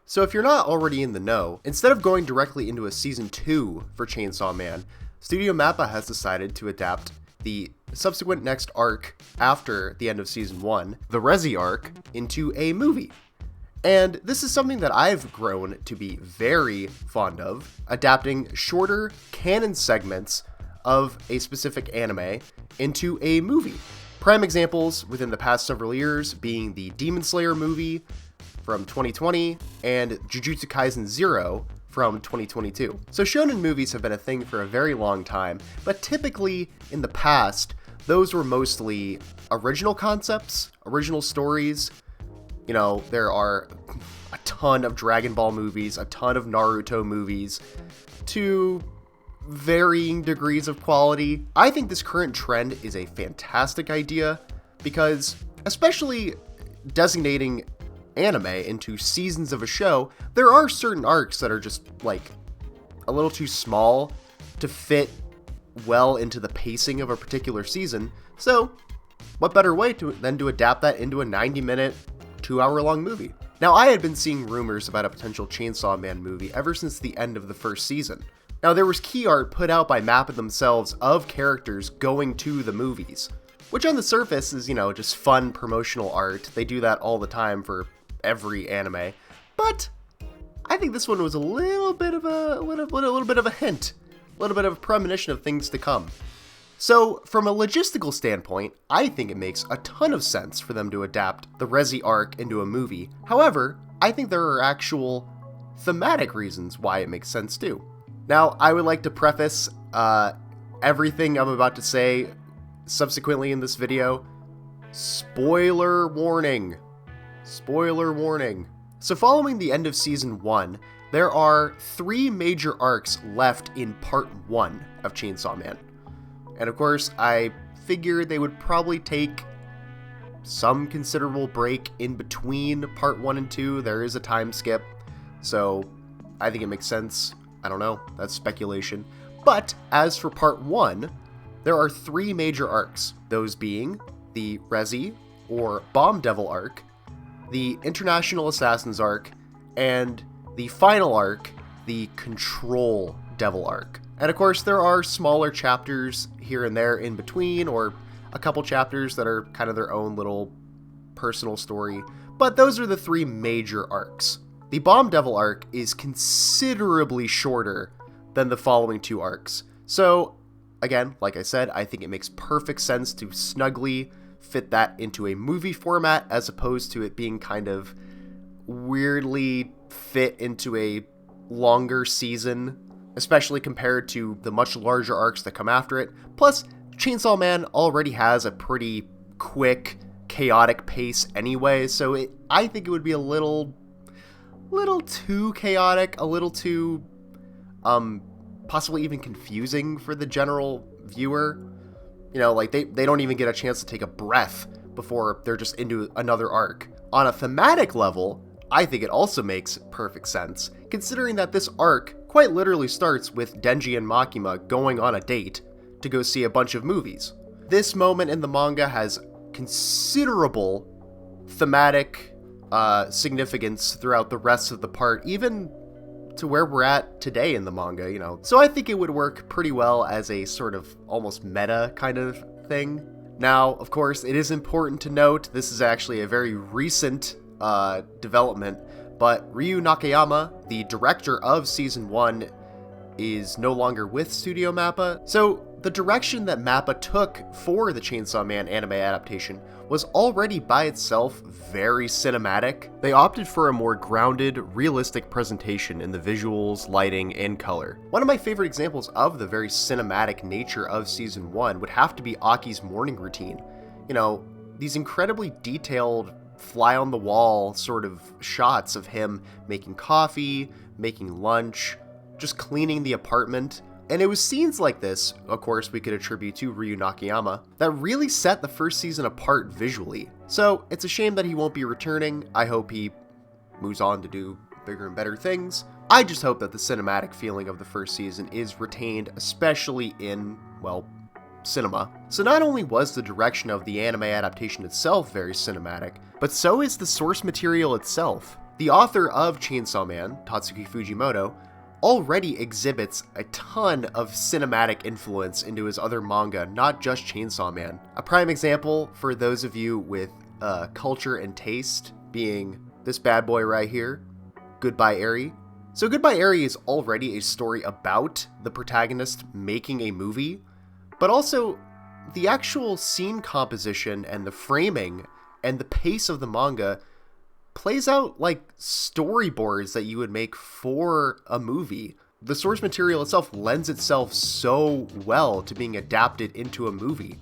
So if you're not already in the know, instead of going directly into a Season 2 for Chainsaw Man, Studio Mappa has decided to adapt the subsequent next arc after the end of Season 1, the Resi arc, into a movie. And this is something that I've grown to be very fond of, adapting shorter canon segments of a specific anime into a movie. Prime examples within the past several years being the Demon Slayer movie from 2020 and Jujutsu Kaisen 0 from 2022. So shonen movies have been a thing for a very long time, but typically in the past, those were mostly original concepts, original stories. You know, there are a ton of Dragon Ball movies, a ton of Naruto movies, to varying degrees of quality. I think this current trend is a fantastic idea because, especially designating anime into seasons of a show, there are certain arcs that are just like a little too small to fit well into the pacing of a particular season. So what better way than to adapt that into a 90-minute, 2-hour-long movie? Now, I had been seeing rumors about a potential Chainsaw Man movie ever since the end of the first season. Now, there was key art put out by Mappa themselves of characters going to the movies, which on the surface is, just fun promotional art. They do that all the time for every anime, but I think this one was a little bit of a hint, a little bit of a premonition of things to come. So, from a logistical standpoint, I think it makes a ton of sense for them to adapt the Resi arc into a movie. However, I think there are actual thematic reasons why it makes sense too. Now, I would like to preface everything I'm about to say subsequently in this video. Spoiler warning. Spoiler warning. So following the end of Season 1, there are 3 major arcs left in Part 1 of Chainsaw Man. And of course, I figured they would probably take some considerable break in between Part 1 and 2. There is a time skip, so I think it makes sense. I don't know, that's speculation. But as for Part 1, there are 3 major arcs, those being the Resi, or Bomb Devil arc, the International Assassins arc, and the final arc, the Control Devil arc. And of course, there are smaller chapters here and there in between, or a couple chapters that are kind of their own little personal story, but those are the 3 major arcs. The Bomb Devil arc is considerably shorter than the following 2 arcs. So, again, like I said, I think it makes perfect sense to snugly fit that into a movie format as opposed to it being kind of weirdly fit into a longer season, especially compared to the much larger arcs that come after it. Plus, Chainsaw Man already has a pretty quick, chaotic pace anyway, so I think it would be a little too chaotic, a little too, possibly even confusing for the general viewer. Like they don't even get a chance to take a breath before they're just into another arc. On a thematic level, I think it also makes perfect sense, considering that this arc quite literally starts with Denji and Makima going on a date to go see a bunch of movies. This moment in the manga has considerable thematic significance throughout the rest of the part, even to where we're at today in the manga, So I think it would work pretty well as a sort of almost meta kind of thing. Now, of course, it is important to note this is actually a very recent development, but Ryu Nakayama, the director of Season 1, is no longer with Studio Mappa. So the direction that Mappa took for the Chainsaw Man anime adaptation was already by itself very cinematic. They opted for a more grounded, realistic presentation in the visuals, lighting, and color. One of my favorite examples of the very cinematic nature of Season 1 would have to be Aki's morning routine. These incredibly detailed, fly-on-the-wall sort of shots of him making coffee, making lunch, just cleaning the apartment. And it was scenes like this, of course, we could attribute to Ryu Nakayama, that really set the first season apart visually. So it's a shame that he won't be returning. I hope he moves on to do bigger and better things. I just hope that the cinematic feeling of the first season is retained, especially in, cinema. So not only was the direction of the anime adaptation itself very cinematic, but so is the source material itself. The author of Chainsaw Man, Tatsuki Fujimoto, already exhibits a ton of cinematic influence into his other manga, not just Chainsaw Man. A prime example for those of you with culture and taste being this bad boy right here, Goodbye Eri. So Goodbye Eri is already a story about the protagonist making a movie, but also the actual scene composition and the framing and the pace of the manga plays out like storyboards that you would make for a movie. The source material itself lends itself so well to being adapted into a movie.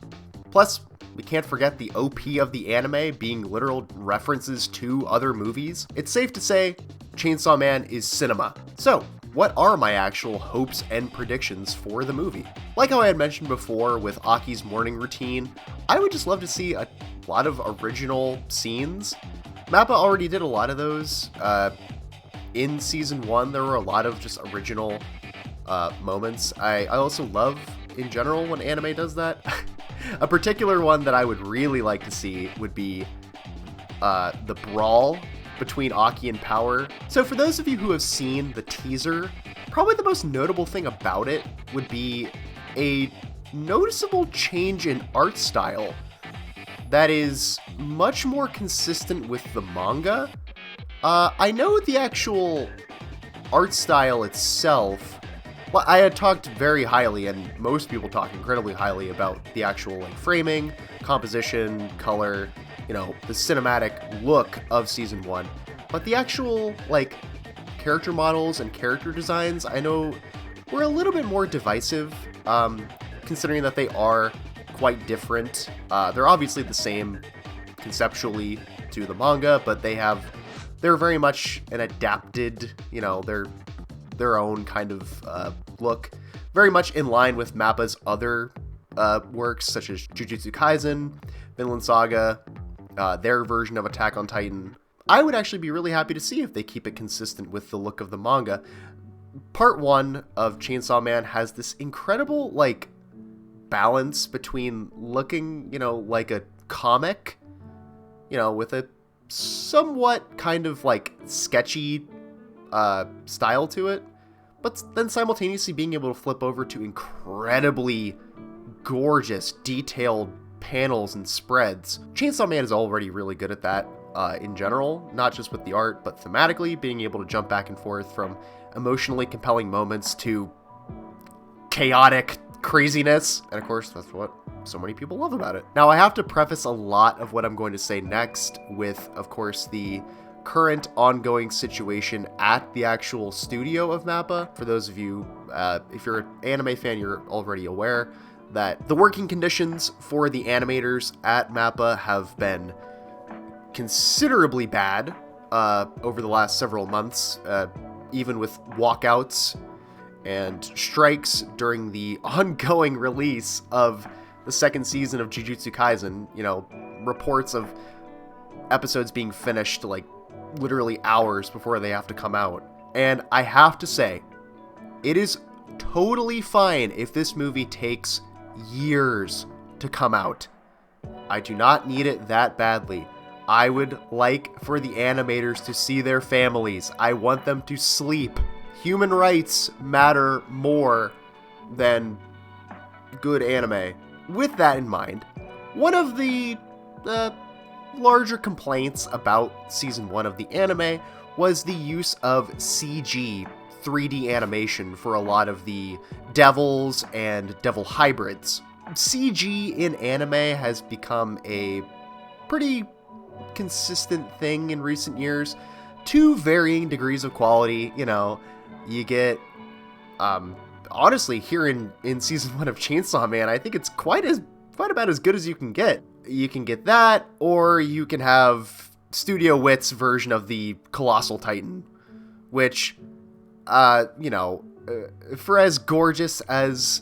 Plus, we can't forget the OP of the anime being literal references to other movies. It's safe to say Chainsaw Man is cinema. So, what are my actual hopes and predictions for the movie? Like how I had mentioned before with Aki's morning routine, I would just love to see a lot of original scenes. Mappa already did a lot of those. In Season 1, there were a lot of just original moments. I also love, in general, when anime does that. A particular one that I would really like to see would be the brawl between Aki and Power. So for those of you who have seen the teaser, probably the most notable thing about it would be a noticeable change in art style that is much more consistent with the manga. I know the actual art style itself, well, I had talked very highly, and most people talk incredibly highly about the actual framing, composition, color, the cinematic look of Season 1. But the actual, character models and character designs, I know were a little bit more divisive, considering that they are quite different. They're obviously the same conceptually to the manga, but they're very much an adapted, their own kind of look, very much in line with Mappa's other works, such as Jujutsu Kaisen, Vinland Saga, their version of Attack on Titan. I would actually be really happy to see if they keep it consistent with the look of the manga. Part 1 of Chainsaw Man has this incredible, balance between looking, like a comic, with a somewhat kind of, sketchy style to it, but then simultaneously being able to flip over to incredibly gorgeous, detailed panels and spreads. Chainsaw Man is already really good at that in general, not just with the art, but thematically, being able to jump back and forth from emotionally compelling moments to chaotic craziness. And of course, that's what so many people love about it. Now, I have to preface a lot of what I'm going to say next with, of course, the current ongoing situation at the actual studio of Mappa. For those of you, if you're an anime fan, you're already aware that the working conditions for the animators at Mappa have been considerably bad over the last several months, even with walkouts and strikes during the ongoing release of the second season of Jujutsu Kaisen. Reports of episodes being finished literally hours before they have to come out. And I have to say, it is totally fine if this movie takes years to come out. I do not need it that badly. I would like for the animators to see their families. I want them to sleep. Human rights matter more than good anime. With that in mind, one of the larger complaints about Season 1 of the anime was the use of CG 3D animation for a lot of the devils and devil hybrids. CG in anime has become a pretty consistent thing in recent years, to varying degrees of quality. You get, honestly, here in Season 1 of Chainsaw Man, I think it's quite about as good as you can get. You can get that, or you can have Studio Wit's version of the Colossal Titan, which, for as gorgeous as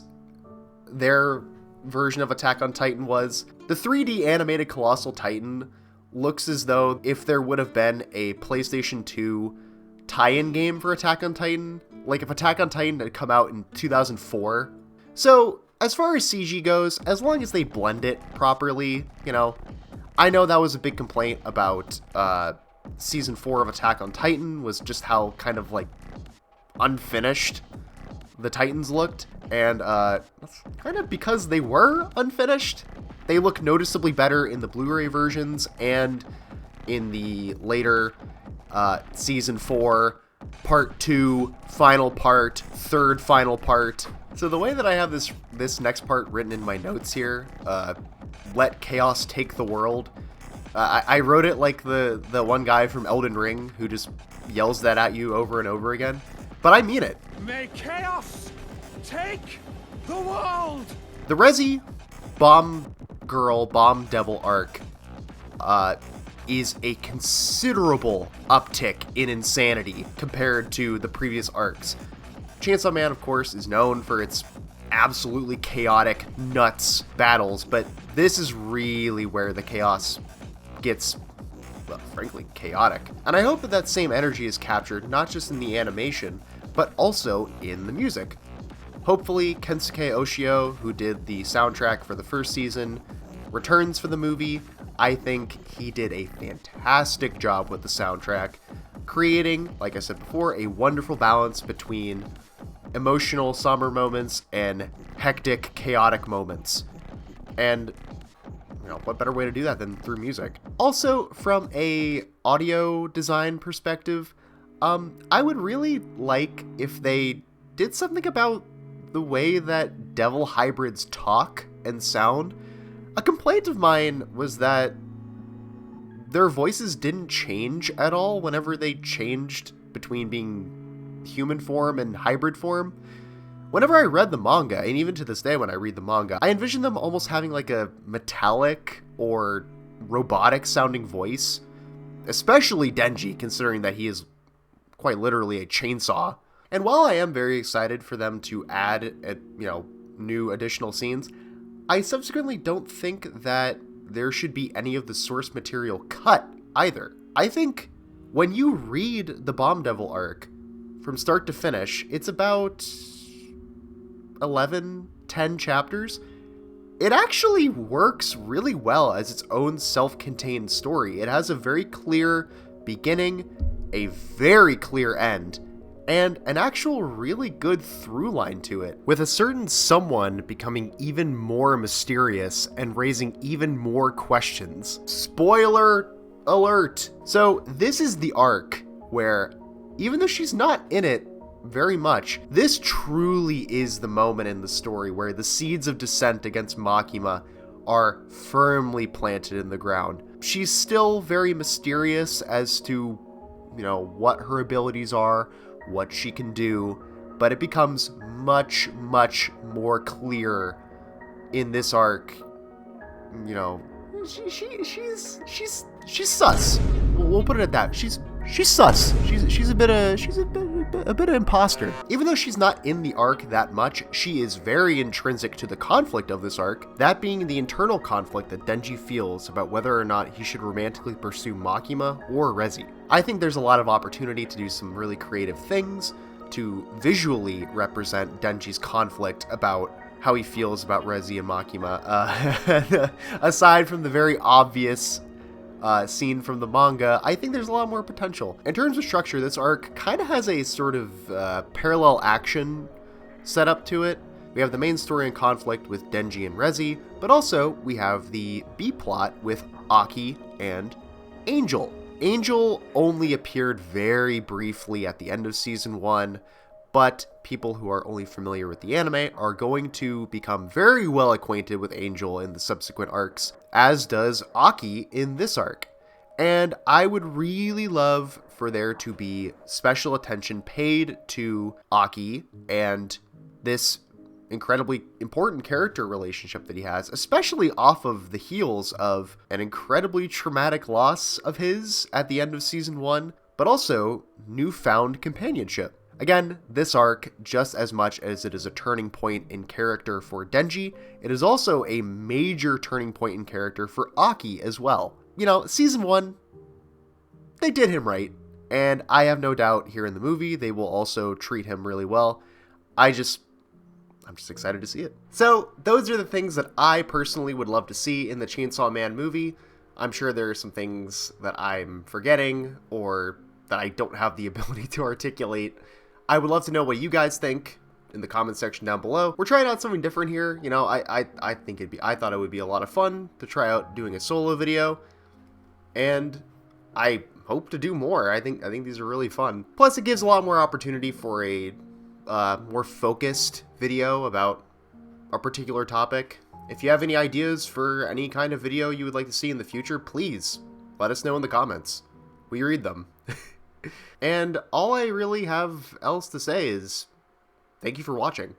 their version of Attack on Titan was, the 3D animated Colossal Titan looks as though if there would have been a PlayStation 2 tie-in game for Attack on Titan, if Attack on Titan had come out in 2004. So, as far as CG goes, as long as they blend it properly, I know that was a big complaint about season 4 of Attack on Titan was just how kind of like unfinished the Titans looked, and that's kind of because they were unfinished. They look noticeably better in the Blu-ray versions and in the later season 4, part 2, final part, third final part. So the way that I have this next part written in my notes here, let chaos take the world. I wrote it like the one guy from Elden Ring who just yells that at you over and over again. But I mean it. May chaos take the world! The Resi Bomb Girl, Bomb Devil arc is a considerable uptick in insanity compared to the previous arcs. Chainsaw Man, of course, is known for its absolutely chaotic, nuts battles, but this is really where the chaos gets, well, frankly, chaotic. And I hope that that same energy is captured not just in the animation, but also in the music. Hopefully, Kensuke Oshio, who did the soundtrack for the first season, returns for the movie. I think he did a fantastic job with the soundtrack, creating, like I said before, a wonderful balance between emotional, somber moments and hectic, chaotic moments. And, you know, what better way to do that than through music? Also, from a audio design perspective, I would really like if they did something about the way that devil hybrids talk and sound. A complaint of mine was that their voices didn't change at all whenever they changed between being human form and hybrid form. Whenever I read the manga, and even to this day when I read the manga, I envision them almost having like a metallic or robotic sounding voice. Especially Denji, considering that he is quite literally a chainsaw. And while I am very excited for them to add, new additional scenes, I subsequently don't think that there should be any of the source material cut either. I think when you read the Bomb Devil arc from start to finish, it's about 10 chapters. It actually works really well as its own self-contained story. It has a very clear beginning, a very clear end, and an actual really good through line to it, with a certain someone becoming even more mysterious and raising even more questions. Spoiler alert! So this is the arc where, even though she's not in it very much, this truly is the moment in the story where the seeds of dissent against Makima are firmly planted in the ground. She's still very mysterious as to, what her abilities are, what she can do, but it becomes much, much more clear in this arc. She's sus. We'll put it at that. She's sus. She's a bit of imposter. Even though she's not in the arc that much, she is very intrinsic to the conflict of this arc, that being the internal conflict that Denji feels about whether or not he should romantically pursue Makima or Rezi. I think there's a lot of opportunity to do some really creative things to visually represent Denji's conflict about how he feels about Rezi and Makima, aside from the very obvious scene from the manga. I think there's a lot more potential. In terms of structure, this arc kind of has a sort of parallel action set up to it. We have the main story and conflict with Denji and Rezi, but also we have the B-plot with Aki and Angel. Angel only appeared very briefly at the end of Season 1, but people who are only familiar with the anime are going to become very well acquainted with Angel in the subsequent arcs, as does Aki in this arc. And I would really love for there to be special attention paid to Aki and this incredibly important character relationship that he has, especially off of the heels of an incredibly traumatic loss of his at the end of Season 1, but also newfound companionship. Again, this arc, just as much as it is a turning point in character for Denji, it is also a major turning point in character for Aki as well. Season 1, they did him right, and I have no doubt here in the movie they will also treat him really well. I'm just excited to see it. So, those are the things that I personally would love to see in the Chainsaw Man movie. I'm sure there are some things that I'm forgetting or that I don't have the ability to articulate. I would love to know what you guys think in the comment section down below. We're trying out something different here. You know, I thought it would be a lot of fun to try out doing a solo video, and I hope to do more. I think these are really fun. Plus, it gives a lot more opportunity for a more focused video about a particular topic. If you have any ideas for any kind of video you would like to see in the future, please let us know in the comments. We read them. And all I really have else to say is thank you for watching.